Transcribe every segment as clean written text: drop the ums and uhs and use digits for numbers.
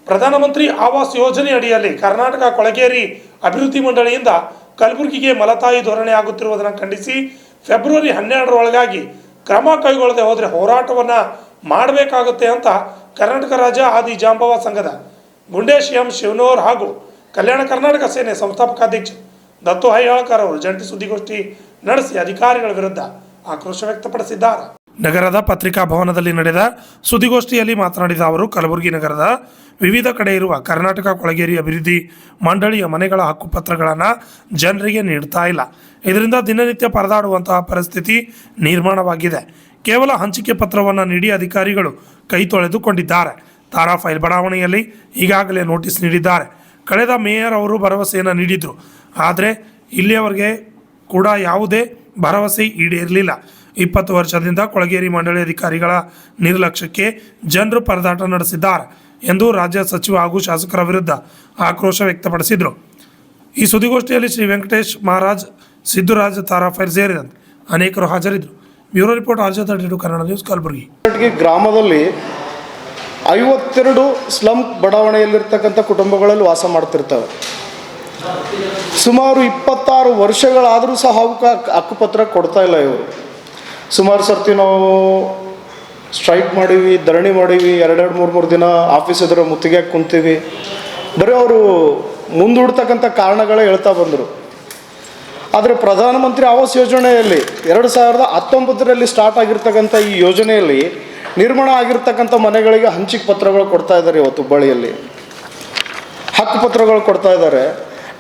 ಪ್ರಧಾನಮಂತ್ರಿ ಆವಾಸ್ ಯೋಜನೆ ಅಡಿಯಲ್ಲಿ ಕರ್ನಾಟಕ ಕೊಳಗೇರಿ ಅಭಿವೃದ್ಧಿ ಮಂಡಳಿಯಿಂದ ಕಲಬುರಗಿಗೆ ಮಲತಾಯಿ ಧೋರಣೆ ಆಗುತ್ತಿರುವುದನ್ನು ಖಂಡಿಸಿ ಫೆಬ್ರವರಿ 12ರ ಒಳಗಾಗಿ ಕ್ರಮ ಕೈಗೊಳ್ಳದೆ ಹೋದರೆ ಹೋರಾಟವನ್ನು ಮಾಡಬೇಕಾಗುತ್ತೆ ಅಂತ ಕರ್ನಾಟಕ ರಾಜ್ಯ ಆದಿ ಜಾಂಬವ ಸಂಘದ ಗುಂಡೇಶ್ ಎಂ ಶಿವನೂರ್ ಹಾಗೂ ಕಲ್ಯಾಣ ಕರ್ನಾಟಕ ಸೇನೆ ಸಂಸ್ಥಾಪಕ ಅಧ್ಯಕ್ಷ ದತ್ತು ಹೈಯಾಳ್ಕರ್ ಅವರು ಜಂಟಿ ಸುದ್ದಿಗೋಷ್ಠಿ ನಡೆಸಿ ಅಧಿಕಾರಿಗಳ ವಿರುದ್ಧ ಆಕ್ರೋಶ ವ್ಯಕ್ತಪಡಿಸಿದ್ದಾರೆ. ನಗರದ ಪತ್ರಿಕಾ ಭವನದಲ್ಲಿ ನಡೆದ ಸುದ್ದಿಗೋಷ್ಠಿಯಲ್ಲಿ ಮಾತನಾಡಿದ ಅವರು, ಕಲಬುರಗಿ ನಗರದ ವಿವಿಧ ಕಡೆ ಇರುವ ಕರ್ನಾಟಕ ಕೊಳಗೇರಿ ಅಭಿವೃದ್ಧಿ ಮಂಡಳಿಯ ಮನೆಗಳ ಹಕ್ಕುಪತ್ರಗಳನ್ನು ಜನರಿಗೆ ನೀಡ್ತಾ ಇಲ್ಲ. ಇದರಿಂದ ದಿನನಿತ್ಯ ಪರದಾಡುವಂತಹ ಪರಿಸ್ಥಿತಿ ನಿರ್ಮಾಣವಾಗಿದೆ. ಕೇವಲ ಹಂಚಿಕೆ ಪತ್ರವನ್ನು ನೀಡಿ ಅಧಿಕಾರಿಗಳು ಕೈ ತೊಳೆದುಕೊಂಡಿದ್ದಾರೆ. ತಾರಾ ಫೈಲ್ ಬಡಾವಣೆಯಲ್ಲಿ ಈಗಾಗಲೇ ನೋಟಿಸ್ ನೀಡಿದ್ದಾರೆ. ಕಳೆದ ಮೇಯರ್ ಅವರು ಭರವಸೆಯನ್ನು ನೀಡಿದರು, ಆದರೆ ಇಲ್ಲಿಯವರೆಗೆ ಕೂಡ ಯಾವುದೇ ಭರವಸೆ ಈಡೇರಲಿಲ್ಲ. 20 ವರ್ಷದಿಂದ ಕೊಳಗೇರಿ ಮಂಡಳಿ ಅಧಿಕಾರಿಗಳ ನಿರ್ಲಕ್ಷ್ಯಕ್ಕೆ ಜನರು ಪರದಾಟ ನಡೆಸಿದ್ದಾರೆ ಎಂದು ರಾಜ್ಯ ಸಚಿವ ಹಾಗೂ ಶಾಸಕರ ವಿರುದ್ಧ ಆಕ್ರೋಶ ವ್ಯಕ್ತಪಡಿಸಿದರು. ಈ ಸುದ್ದಿಗೋಷ್ಠಿಯಲ್ಲಿ ಶ್ರೀ ವೆಂಕಟೇಶ್ ಮಹಾರಾಜ್, ಸಿದ್ದುರಾಜ್, ತಾರಾ ಫೈರ್ ಸೇರಿದಂತೆ ಅನೇಕರು ಹಾಜರಿದ್ದರು. Bureau report RJ32 Kannada news, Kalaburagi. ಗ್ರಾಮದಲ್ಲಿ 52 ಸ್ಲಮ್ ಬಡಾವಣೆಯಲ್ಲಿರ್ತಕ್ಕಂಥ ಕುಟುಂಬಗಳಲ್ಲಿ ವಾಸ ಮಾಡ್ತಿರ್ತವೆ. ಸುಮಾರು 26 ವರ್ಷಗಳಾದರೂ ಸಹ ಹಕ್ಕುಪತ್ರ ಕೊಡ್ತಾ ಇಲ್ಲ ಇವರು. ಸುಮಾರು ಸರ್ತಿ ನಾವು ಸ್ಟ್ರೈಕ್ ಮಾಡೀವಿ, ಧರಣಿ ಮಾಡೀವಿ, 2-3 ದಿನ ಆಫೀಸ್ ಎದುರು ಮುತ್ತಿಗೆ ಕುಂತೀವಿ. ಬರೀ ಅವರು ಮುಂದೂಡ್ತಕ್ಕಂಥ ಕಾರಣಗಳೇ ಹೇಳ್ತಾ ಬಂದರು. ಆದರೆ ಪ್ರಧಾನಮಂತ್ರಿ ಆವಾಸ್ ಯೋಜನೆಯಲ್ಲಿ 2019ರಲ್ಲಿ ಸ್ಟಾರ್ಟ್ ಆಗಿರ್ತಕ್ಕಂಥ ಈ ಯೋಜನೆಯಲ್ಲಿ ನಿರ್ಮಾಣ ಆಗಿರ್ತಕ್ಕಂಥ ಮನೆಗಳಿಗೆ ಹಂಚಿಕೆ ಪತ್ರಗಳು ಕೊಡ್ತಾ ಇದ್ದಾರೆ. ಇವತ್ತು ಹುಬ್ಬಳ್ಳಿಯಲ್ಲಿ ಹಕ್ಕುಪತ್ರಗಳು ಕೊಡ್ತಾ ಇದ್ದಾರೆ.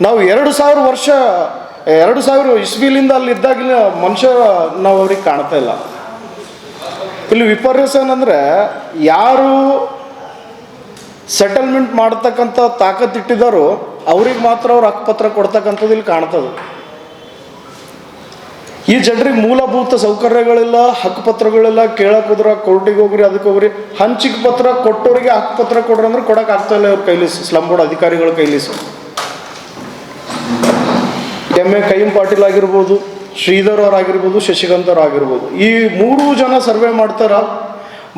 ನಾವು 2000 ಇಸ್ವಿಲಿಂದ ಅಲ್ಲಿದ್ದಾಗಿನ ಮನುಷ್ಯ ನಾವು ಅವ್ರಿಗೆ ಕಾಣ್ತಾ ಇಲ್ಲ. ಇಲ್ಲಿ ವಿಪರ್ಯಾಸ ಏನಂದರೆ, ಯಾರು ಸೆಟಲ್ಮೆಂಟ್ ಮಾಡ್ತಕ್ಕಂಥ ತಾಕತ್ತಿಟ್ಟಿದ್ದಾರೋ ಅವ್ರಿಗೆ ಮಾತ್ರ ಅವ್ರು ಹಕ್ಕುಪತ್ರ ಕೊಡ್ತಕ್ಕಂಥದ್ದು ಇಲ್ಲಿ ಕಾಣ್ತದೆ. ಈ ಜನರಿಗೆ ಮೂಲಭೂತ ಸೌಕರ್ಯಗಳಿಲ್ಲ, ಹಕ್ಕುಪತ್ರಗಳಿಲ್ಲ. ಕೇಳಕ್ಕೆ ಹೋದ್ರೆ ಕೋರ್ಟಿಗೆ ಹೋಗ್ರಿ, ಅದಕ್ಕೆ ಹೋಗ್ರಿ. ಹಂಚಿಕೆ ಪತ್ರ ಕೊಟ್ಟೋರಿಗೆ ಹಕ್ಕುಪತ್ರ ಕೊಡ್ರಿ ಅಂದ್ರೆ ಕೊಡೋಕೆ ಆಗ್ತಾಯಿಲ್ಲ ಇವ್ರ ಕೈಲಿ, ಸ್ಲಮ್ ಬೋರ್ಡ್ ಅಧಿಕಾರಿಗಳ ಕೈಲಿ. MA ಕೈಯಂ ಪಾಟೀಲ್ ಆಗಿರ್ಬೋದು, ಶ್ರೀಧರ್ ಅವರಾಗಿರ್ಬೋದು, ಶಶಿಕಾಂತ್ ಅವರಾಗಿರ್ಬೋದು, ಈ 3 ಜನ ಸರ್ವೆ ಮಾಡ್ತಾರೆ.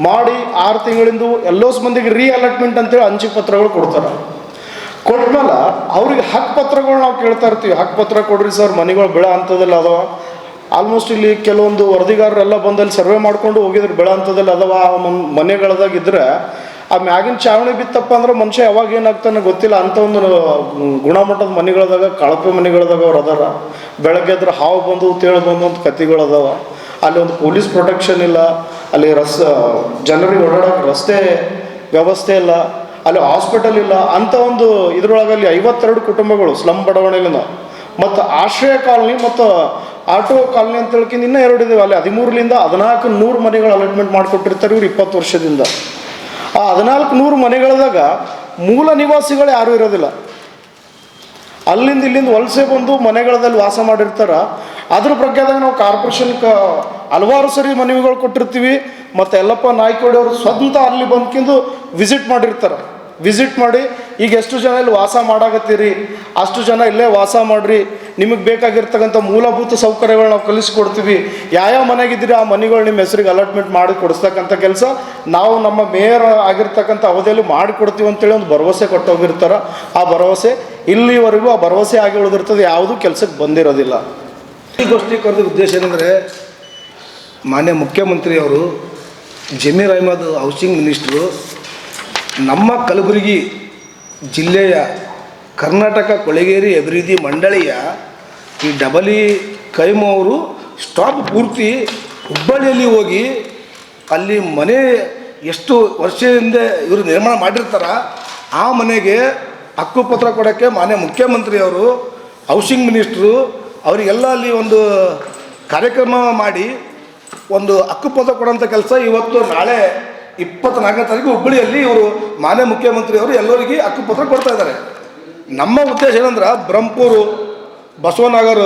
ಮಾಡಿ 6 ತಿಂಗಳಿಂದ ಎಲ್ಲೋಸ್ ಮಂದಿಗೆ ರೀಅಲಾಟ್ಮೆಂಟ್ ಅಂತೇಳಿ ಹಂಚಿಕೆ ಪತ್ರಗಳು ಕೊಡ್ತಾರೆ. ಕೊಟ್ಮೇಲೆ ಅವ್ರಿಗೆ ಹಕ್ಕುಪತ್ರಗಳು ನಾವು ಕೇಳ್ತಾ ಇರ್ತೀವಿ, ಹಕ್ಕುಪತ್ರ ಕೊಡ್ರಿ ಸರ್, ಮನೆಗಳು ಬೆಳೆ ಅಂಥದ್ದೆಲ್ಲ ಅದಾವ. ಆಲ್ಮೋಸ್ಟ್ ಇಲ್ಲಿ ಕೆಲವೊಂದು ವರದಿಗಾರರೆಲ್ಲ ಬಂದಲ್ಲಿ ಸರ್ವೆ ಮಾಡ್ಕೊಂಡು ಹೋಗಿದ್ರು, ಬೆಳೆ ಅಂಥದ್ದೆಲ್ಲ ಅದಾವ. ಆ ಮನೆಗಳದಾಗಿದ್ದರೆ ಆ ಮ್ಯಾಗಿನ ಚಾವಣಿ ಬಿತ್ತಪ್ಪ ಅಂದ್ರೆ ಮನುಷ್ಯ ಯಾವಾಗ ಏನಾಗ್ತಾನೆ ಗೊತ್ತಿಲ್ಲ. ಅಂಥ ಒಂದು ಗುಣಮಟ್ಟದ ಮನೆಗಳದಾಗ, ಕಳಪೆ ಮನೆಗಳದಾಗ ಅವ್ರು ಅದಾರ. ಬೆಳಗ್ಗೆ ಎದ್ರೆ ಹಾವು ಬಂದು ತೇಳು ಬಂದು ಅಂತ ಕತ್ತಿಗಳು ಅದಾವ. ಅಲ್ಲಿ ಒಂದು ಪೊಲೀಸ್ ಪ್ರೊಟೆಕ್ಷನ್ ಇಲ್ಲ, ಅಲ್ಲಿ ಜನರಿಗೆ ಓಡಾಡೋಕೆ ರಸ್ತೆ ವ್ಯವಸ್ಥೆ ಇಲ್ಲ, ಅಲ್ಲಿ ಹಾಸ್ಪಿಟಲ್ ಇಲ್ಲ. ಅಂಥ ಒಂದು ಇದ್ರೊಳಗೆ ಅಲ್ಲಿ 52 ಕುಟುಂಬಗಳು ಸ್ಲಮ್ ಬಡಾವಣೆಯಿಂದ ಮತ್ತು ಆಶ್ರಯ ಕಾಲನಿ ಮತ್ತು ಆಟೋ ಕಾಲನಿ ಅಂತ ಹೇಳ್ಕೊಂಡು ಇನ್ನೂ 2 ಇದಾವೆ. ಅಲ್ಲಿ 13ರಿಂದ 1400 ಮನೆಗಳು ಅಲಾಟ್ಮೆಂಟ್ ಮಾಡಿಕೊಟ್ಟಿರ್ತಾರೆ ಇವ್ರು 20 ವರ್ಷದಿಂದ. ಆ 1400 ಮನೆಗಳದಾಗ ಮೂಲ ನಿವಾಸಿಗಳು ಯಾರೂ ಇರೋದಿಲ್ಲ. ಅಲ್ಲಿಂದ ಇಲ್ಲಿಂದ ವಲಸೆ ಬಂದು ಮನೆಗಳಲ್ಲಿ ವಾಸ ಮಾಡಿರ್ತಾರೆ. ಅದ್ರ ಪ್ರಕಾರದಾಗ ನಾವು ಕಾರ್ಪೊರೇಷನ್ಗೆ ಹಲವಾರು ಸರಿ ಮನವಿಗಳು ಕೊಟ್ಟಿರ್ತೀವಿ. ಮತ್ತು ಯಲ್ಲಪ್ಪ ನಾಯ್ಕೋಡಿ ಅವರು ಸ್ವಂತ ಅಲ್ಲಿ ಬಂದ್ಕೊಂಡು ವಿಸಿಟ್ ಮಾಡಿರ್ತಾರೆ. ವಿಸಿಟ್ ಮಾಡಿ ಈಗ ಎಷ್ಟು ಜನ ಇಲ್ಲಿ ವಾಸ ಮಾಡಾಕತ್ತೀರಿ, ಅಷ್ಟು ಜನ ಇಲ್ಲೇ ವಾಸ ಮಾಡಿರಿ, ನಿಮಗೆ ಬೇಕಾಗಿರ್ತಕ್ಕಂಥ ಮೂಲಭೂತ ಸೌಕರ್ಯಗಳು ನಾವು ಕಲಿಸ್ಕೊಡ್ತೀವಿ, ಯಾವ ಮನೆಗಿದ್ದೀರಿ ಆ ಮನೆಗಳು ನಿಮ್ಮ ಹೆಸರಿಗೆ ಅಲಾಟ್ಮೆಂಟ್ ಮಾಡಿ ಕೊಡಿಸ್ತಕ್ಕಂಥ ಕೆಲಸ ನಾವು ನಮ್ಮ ಮೇಯರ್ ಆಗಿರ್ತಕ್ಕಂಥ ಅವಧಿಯಲ್ಲಿ ಮಾಡಿಕೊಡ್ತೀವಿ ಅಂತೇಳಿ ಒಂದು ಭರವಸೆ ಕೊಟ್ಟೋಗಿರ್ತಾರೆ. ಆ ಭರವಸೆ ಇಲ್ಲಿವರೆಗೂ ಆ ಭರವಸೆ ಆಗಿ ಉಳಿದಿರ್ತದೆ, ಯಾವುದೂ ಕೆಲಸಕ್ಕೆ ಬಂದಿರೋದಿಲ್ಲ. ಈ ಗೋಷ್ಠಿ ಕರೆದ ಉದ್ದೇಶ ಏನಂದರೆ, ಮಾನ್ಯ ಮುಖ್ಯಮಂತ್ರಿಯವರು, ಜಮೀರ್ ಅಹ್ಮದ್ ಹೌಸಿಂಗ್ ಮಿನಿಸ್ಟ್ರು, ನಮ್ಮ ಕಲಬುರಗಿ ಜಿಲ್ಲೆಯ ಕರ್ನಾಟಕ ಕೊಳಗೇರಿ ಅಭಿವೃದ್ಧಿ ಮಂಡಳಿಯ ಈ ಡಬಲಿ ಕೈಮ್ ಅವರು ಸ್ಟಾಪ್ ಪೂರ್ತಿ ಹುಬ್ಬಳ್ಳಿಯಲ್ಲಿ ಹೋಗಿ ಅಲ್ಲಿ ಮನೆ ಎಷ್ಟು ವರ್ಷದಿಂದ ಇವರು ನಿರ್ಮಾಣ ಮಾಡಿರ್ತಾರ ಆ ಮನೆಗೆ ಹಕ್ಕುಪತ್ರ ಕೊಡೋಕ್ಕೆ ಮಾನ್ಯ ಮುಖ್ಯಮಂತ್ರಿಯವರು, ಹೌಸಿಂಗ್ ಮಿನಿಸ್ಟ್ರು ಅವರಿಗೆಲ್ಲ ಅಲ್ಲಿ ಒಂದು ಕಾರ್ಯಕ್ರಮ ಮಾಡಿ ಒಂದು ಹಕ್ಕುಪತ್ರ ಕೊಡೋಂಥ ಕೆಲಸ ಇವತ್ತು ನಾಳೆ 24ನೇ ತಾರೀಕು ಹುಬ್ಬಳ್ಳಿಯಲ್ಲಿ ಇವರು ಮಾನ್ಯ ಮುಖ್ಯಮಂತ್ರಿಯವರು ಎಲ್ಲರಿಗೆ ಹಕ್ಕುಪತ್ರ ಕೊಡ್ತಾ ಇದ್ದಾರೆ. ನಮ್ಮ ಉದ್ದೇಶ ಏನಂದ್ರೆ, ಬ್ರಹ್ಮಪುರು, ಬಸವನಗರ,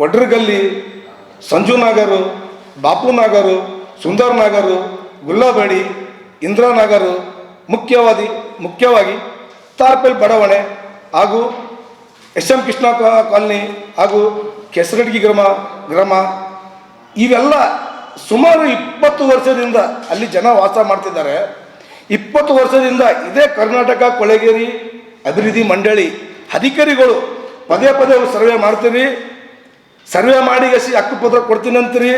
ವಡ್ರಗಲ್ಲಿ, ಸಂಜುನಗರ, ಬಾಪುನಗರ, ಸುಂದರನಗರ, ಗುಲ್ಲಾಬಡಿ, ಇಂದಿರಾನಗರ, ಮುಖ್ಯವಾಗಿ ತಾರ್ಪೆಲ್ ಬಡಾವಣೆ ಹಾಗೂ SM ಕೃಷ್ಣ ಕಾಲನಿ ಹಾಗೂ ಕೆಸರಡ್ಗಿ ಗ್ರಾಮ ಇವೆಲ್ಲ ಸುಮಾರು 20 ವರ್ಷದಿಂದ ಅಲ್ಲಿ ಜನ ವಾಸ ಮಾಡ್ತಿದ್ದಾರೆ. 20 ವರ್ಷದಿಂದ ಇದೇ ಕರ್ನಾಟಕ ಕೊಳೆಗೇರಿ ಅಭಿವೃದ್ಧಿ ಮಂಡಳಿ ಅಧಿಕಾರಿಗಳು ಪದೇ ಪದೇ ಸರ್ವೆ ಮಾಡ್ತೀರಿ, ಸರ್ವೆ ಮಾಡಿ ಹಕ್ಕುಪತ್ರ ಕೊಡ್ತೀನಿ ಅಂತೀರಿ.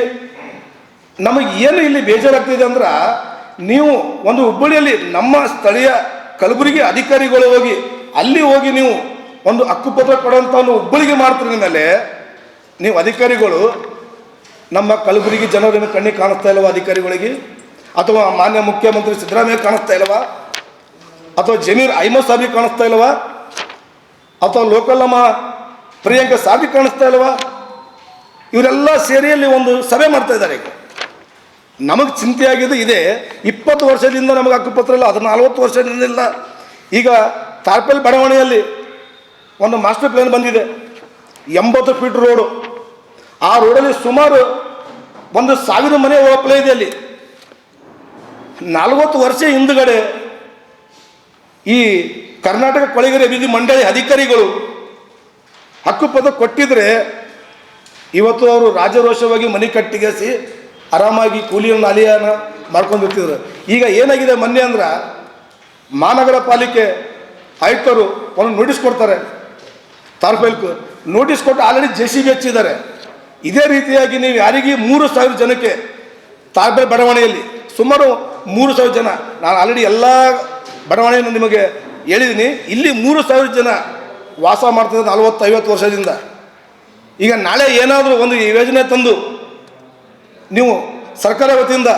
ನಮಗೆ ಏನು ಇಲ್ಲಿ ಬೇಜಾರಾಗ್ತಿದೆ ಅಂದ್ರೆ, ನೀವು ಒಂದು ಹುಬ್ಬಳ್ಳಿಯಲ್ಲಿ ನಮ್ಮ ಸ್ಥಳೀಯ ಕಲಬುರಗಿ ಅಧಿಕಾರಿಗಳು ಹೋಗಿ ಅಲ್ಲಿ ಹೋಗಿ ನೀವು ಒಂದು ಹಕ್ಕುಪತ್ರ ಕೊಡುವಂಥ ಒಂದು ಹುಬ್ಬಳ್ಳಿಗೆ ಮಾಡ್ತೀರಿ ಮೇಲೆ ನೀವು ಅಧಿಕಾರಿಗಳು ನಮ್ಮ ಕಲಬುರಗಿ ಜನರಿನ ಕಣ್ಣಿಗೆ ಕಾಣಿಸ್ತಾ ಇಲ್ಲವ ಅಧಿಕಾರಿಗಳಿಗೆ? ಅಥವಾ ಮಾನ್ಯ ಮುಖ್ಯಮಂತ್ರಿ ಸಿದ್ದರಾಮಯ್ಯ ಕಾಣಿಸ್ತಾ ಇಲ್ಲವಾ? ಅಥವಾ ಜಮೀರ್ ಅಹ್ಮದ್ ಸಾಬಿಗೆ ಕಾಣಿಸ್ತಾ ಇಲ್ಲವಾ? ಅಥವಾ ಲೋಕಲ್ ನಮ್ಮ ಪ್ರಿಯಾಂಕಾ ಸಾಬಿಗೆ ಕಾಣಿಸ್ತಾ ಇಲ್ಲವಾ? ಇವರೆಲ್ಲ ಸೇರಿಯಲ್ಲಿ ಒಂದು ಸಭೆ ಮಾಡ್ತಾ ಇದ್ದಾರೆ. ಈಗ ನಮಗೆ ಚಿಂತೆಯಾಗಿದೆ ಇದೆ. 20 ವರ್ಷದಿಂದ ನಮಗೆ ಹಕ್ಕುಪತ್ರ ಇಲ್ಲ, ಅದು 40 ವರ್ಷದಿಂದ ಇಲ್ಲ. ಈಗ ತಾರ್ಪೆಲ್ ಬಡಾವಣೆಯಲ್ಲಿ ಒಂದು ಮಾಸ್ಟರ್ ಪ್ಲಾನ್ ಬಂದಿದೆ, 80 ಫೀಟ್ ರೋಡು. ಆ ರೋಡಲ್ಲಿ ಸುಮಾರು 1,000 ಮನೆ ಓಪಲೆ ಇದೆ. ಅಲ್ಲಿ 40 ವರ್ಷ ಹಿಂದುಗಡೆ ಈ ಕರ್ನಾಟಕ ಕೊಳೆಗೇರಿ ಅಭಿವೃದ್ಧಿ ಮಂಡಳಿ ಅಧಿಕಾರಿಗಳು ಹಕ್ಕುಪತ್ರ ಕೊಟ್ಟಿದ್ರೆ ಇವತ್ತು ಅವರು ರಾಜರೋಷವಾಗಿ ಮನೆ ಕಟ್ಟಿಗೆಸಿ ಆರಾಮಾಗಿ ಕೂಲಿಯನ್ನು ಅಲಿಯನ ಮಾಡ್ಕೊಂಡಿರ್ತಿದ್ರು. ಈಗ ಏನಾಗಿದೆ ಮೊನ್ನೆ ಅಂದ್ರೆ, ಮಹಾನಗರ ಪಾಲಿಕೆ ಆಯುಕ್ತರು ಒಂದು ನೋಟಿಸ್ ಕೊಡ್ತಾರೆ, ತಾರ್ಪೆಲ್ಕು ನೋಟಿಸ್ ಕೊಟ್ಟು ಆಲ್ರೆಡಿ JCB ಹಚ್ಚಿದ್ದಾರೆ. ಇದೇ ರೀತಿಯಾಗಿ ನೀವು ಯಾರಿಗೆ 3,000 ಜನಕ್ಕೆ ತಾರ್ಪೆಲ್ ಬಡಾವಣೆಯಲ್ಲಿ ಸುಮಾರು 3,000 ಜನ, ನಾನು ಆಲ್ರೆಡಿ ಎಲ್ಲ ಬಡಾವಣೆಯನ್ನು ನಿಮಗೆ ಹೇಳಿದ್ದೀನಿ. ಇಲ್ಲಿ 3,000 ಜನ ವಾಸ ಮಾಡ್ತಿದ್ದಾರೆ 40-50 ವರ್ಷದಿಂದ. ಈಗ ನಾಳೆ ಏನಾದರೂ ಒಂದು ಯೋಜನೆ ತಂದು ನೀವು ಸರ್ಕಾರ ವತಿಯಿಂದ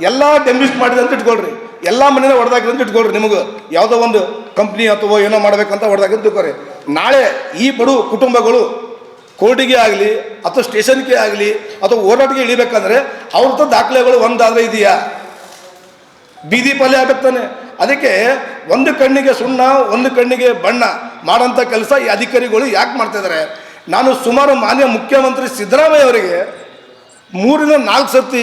ಎಲ್ಲ ಡೆಮಿಸ್ಟ್ ಮಾಡಿದೆ ಅಂತ ಇಟ್ಕೊಳ್ರಿ, ಎಲ್ಲ ಮನೇನ ಹೊಡೆದಾಕಿದೆ ಅಂತ ಇಟ್ಕೊಳ್ರಿ. ನಿಮಗೆ ಯಾವುದೋ ಒಂದು ಕಂಪ್ನಿ ಅಥವಾ ಏನೋ ಮಾಡಬೇಕಂತ ಹೊಡೆದಾಕಿದ್ದು ತಿಳ್ಕೊರಿ. ನಾಳೆ ಈ ಬಡು ಕುಟುಂಬಗಳು ಕೋರ್ಟಿಗೆ ಆಗಲಿ ಅಥವಾ ಸ್ಟೇಷನ್ಗೆ ಆಗಲಿ ಅಥವಾ ಹೋರಾಟಕ್ಕೆ ಇಳಿಬೇಕಂದ್ರೆ ಅವ್ರ ದಾಖಲೆಗಳು ಒಂದಾದರೆ ಇದೆಯಾ? ಬೀದಿ ಪಾಲೆ ಆಗುತ್ತಾನೆ. ಅದಕ್ಕೆ ಒಂದು ಕಣ್ಣಿಗೆ ಸುಣ್ಣ ಒಂದು ಕಣ್ಣಿಗೆ ಬಣ್ಣ ಮಾಡೋಂಥ ಕೆಲಸ ಈ ಅಧಿಕಾರಿಗಳು ಯಾಕೆ ಮಾಡ್ತಾಯಿದ್ದಾರೆ? ನಾನು ಸುಮಾರು ಮಾನ್ಯ ಮುಖ್ಯಮಂತ್ರಿ ಸಿದ್ದರಾಮಯ್ಯ ಅವರಿಗೆ 3-4 ಸರ್ತಿ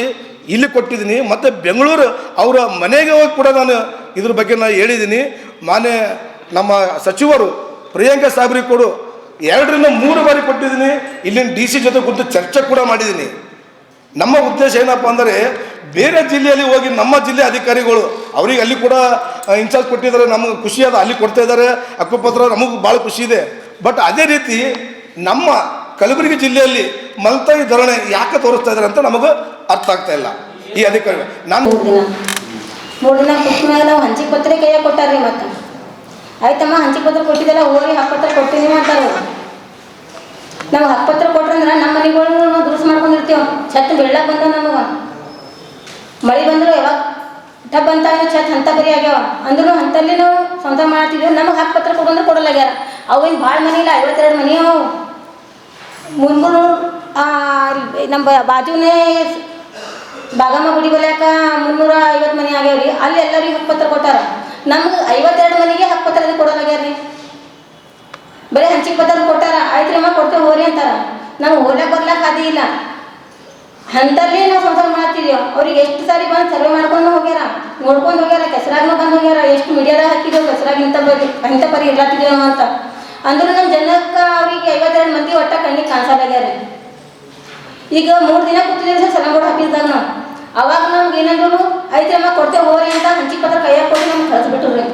ಇಲ್ಲಿ ಕೊಟ್ಟಿದ್ದೀನಿ, ಮತ್ತು ಬೆಂಗಳೂರು ಅವರ ಮನೆಗೆ ಹೋಗಿ ಕೂಡ ನಾನು ಇದ್ರ ಬಗ್ಗೆ ನಾನು ಹೇಳಿದ್ದೀನಿ. ಮಾನ್ಯ ನಮ್ಮ ಸಚಿವರು ಪ್ರಿಯಾಂಕಾ ಸಾಬ್ರಿಗೆ ಕೊಡು 2-3 ಬಾರಿ ಕೊಟ್ಟಿದ್ದೀನಿ. ಇಲ್ಲಿನ DC ಜೊತೆ ಕುರಿತು ಚರ್ಚೆ ಕೂಡ ಮಾಡಿದ್ದೀನಿ. ನಮ್ಮ ಉದ್ದೇಶ ಏನಪ್ಪ ಅಂದರೆ, ಬೇರೆ ಜಿಲ್ಲೆಯಲ್ಲಿ ಹೋಗಿ ನಮ್ಮ ಜಿಲ್ಲೆ ಅಧಿಕಾರಿಗಳು ಅವರಿಗೆ ಅಲ್ಲಿ ಕೂಡ ಇನ್ಚಾರ್ಜ್ ಕೊಟ್ಟಿದ್ದಾರೆ, ನಮಗೆ ಖುಷಿಯಾದ ಅಲ್ಲಿ ಕೊಡ್ತಾ ಇದ್ದಾರೆ ಹಕ್ಕುಪತ್ರ, ನಮಗೆ ಭಾಳ ಖುಷಿ ಇದೆ. ಬಟ್ ಅದೇ ರೀತಿ ನಮ್ಮ ಕಲಬುರಗಿ ಜಿಲ್ಲೆಯಲ್ಲಿ ಮಲ್ತಾಯಿ ಧೋರಣೆ ಯಾಕೆ ತೋರಿಸ್ತಾ ಇದ್ದಾರೆ ಅಂತ ನಮಗೆ ಅರ್ಥ ಆಗ್ತಾ ಇಲ್ಲ ಈ ಅಧಿಕಾರಿ. ನಾನು 3 ದಿನ ಕುಟ್ಟ ಮೇಲೆ ನಾವು ಹಂಚಿಕೆ ಪತ್ರ ಕೈಯಾಗ ಕೊಟ್ಟಾರ್ರಿ. ಮತ್ತು ಆಯ್ತಮ್ಮ ಹಂಚಿಕೆ ಪತ್ರ ಕೊಟ್ಟಿದ್ದಲ್ಲ, ಹೋಗಿ ಹಕ್ಕುಪತ್ರ ಕೊಡ್ತೀನಿ ಅಂತಾರೆ. ನಾವು ಹಕ್ಕುಪತ್ರ ಕೊಟ್ರಂದ್ರೆ ನಮ್ಮ ಮನೆಗಳು ನಾವು ದುರುಸ್ ಮಾಡ್ಕೊಂಡಿರ್ತೀವಿ. ಛತ್ ಬೆಳ್ಳಕ್ಕೆ ಬಂದ ನಮಗೆ ಮಳೆ ಬಂದರೂ ಯಾವಾಗ ಟಬ್ ಅಂತ ಛತ್ ಅಂತ ಬರೀ ಆಗ್ಯಾವ ಅಂದ್ರೂ ಅಂತಲ್ಲಿ ನಾವು ಸ್ವಂತ ಮಾಡ್ತಿದ್ವಿ. ನಮಗೆ ಹಕ್ಕುಪತ್ರ ಕೊಡಂದ್ರೆ ಕೊಡಲಾಗ್ಯಾರ. ಅವೇನು ಭಾಳ ಮನೆ ಇಲ್ಲ, 52 ಮನೆ ಅವು. ಮುಂದೂ ನಮ್ಮ ಬಾಜುನೇ ಬಾಗಮ್ಮ ಗುಡಿ ಬಲ್ಯಾಕ 350 ಮನೆ ಆಗ್ಯಾವ್ರಿ. ಅಲ್ಲಿ ಎಲ್ಲರಿಗೂ ಹಕ್ಕುಪತ್ರ ಕೊಟ್ಟಾರ. ನಮ್ಗೆ 52 ಮನೆಗೆ ಹಕ್ಕುಪತ್ರ ಕೊಡಲಾಗ್ಯಾರ ರೀ. ಬರೀ ಹಂಚಿಕೆ ಪತ್ರ ಕೊಟ್ಟಾರ. ಆಯ್ತು ರೀ ಅಮ್ಮ ಕೊಡ್ತೇವೆ ಹೋರಿ ಅಂತಾರ. ನಮ್ಗೆ ಹೋಗ್ಲಾಕ ಬರ್ಲಾಕ ಅದೇ ಇಲ್ಲ. ಅಂತಲ್ಲಿ ನಾವು ಸಂಸಾರ ಮಾಡ್ತಿದ್ದೀವಿ. ಅವ್ರಿಗೆ ಎಷ್ಟು ಸಾರಿ ಬಂದು ಸರ್ವೆ ಮಾಡ್ಕೊಂಡು ಹೋಗ್ಯಾರ, ನೋಡ್ಕೊಂಡು ಹೋಗ್ಯಾರ, ಕೆಸರಾಗೂ ಬಂದು ಹೋಗ್ಯಾರ. ಎಷ್ಟು ಮೀಡಿಯಾದಾಗ ಹಾಕಿದ್ದೇವೆ ಕೆಸರಾಗ ಇಂಥ ಪರಿ ಇರ್ಲಾತಿದ್ದೇವೆ ನಾವು ಅಂತ. ಅಂದ್ರೂ ನಮ್ಮ ಜನಕ್ಕೆ ಅವ್ರಿಗೆ 52 ಮಂದಿ ಒಟ್ಟ ಕಣ್ಣಿಗೆ ಕಾಣಿಸಲಾಗ್ಯಾರ. ಈಗ 3 ದಿನ ಕೂತಿದ್ದೀವಿ ಸರ್ ಸಲಗೋಡು ಆಫೀಸ್ದಾಗ. ನಾವು ಅವಾಗ ನಮ್ಗೆ ಏನಂದ್ರು, ಆಯ್ತು ಅಮ್ಮ ಕೊಡ್ತೇವೆ ಹೋರಿ ಅಂತ ಹಂಚಿಕೆ ಪತ್ರ ಕೈಯಾಗ ಕೊಟ್ಟು ನಮ್ಗೆ ಕಳಿಸ್ಬಿಟ್ರು ರೀ.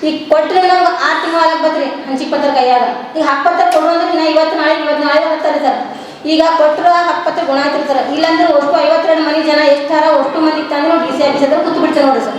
ಈಗ ಕೊಟ್ಟರೆ ನಮ್ಗೆ 6 ತಿಂಗಳು ಆಗಬತ್ರಿ ಹಂಚಿಕೆ ಪತ್ರ ಕೈಯಾಗ. ಈಗ ಹಕ್ಕುಪತ್ರ ಕೊಡು ಅಂದ್ರೆ ನಾ ಇವತ್ತು ನಾಳೆ ಬರ್ತಾರೆ ಸರ್. ಈಗ ಕೊಟ್ಟರು ಹಕ್ಕುಪತ್ರ ಗುಣ ಆಗ್ತಿರ್ತಾರೆ. ಇಲ್ಲಾಂದ್ರೆ ಅಷ್ಟು 52 ಮನೆ ಜನ ಎಷ್ಟಾರ ಅಷ್ಟು ಮಂದಿಗೆ ತಂದು ನಾವು DC ಆಫೀಸ್ ಹತ್ರ ಕೂತು ಬಿಡ್ತೇವೆ ನೋಡಿರಿ ಸರ್.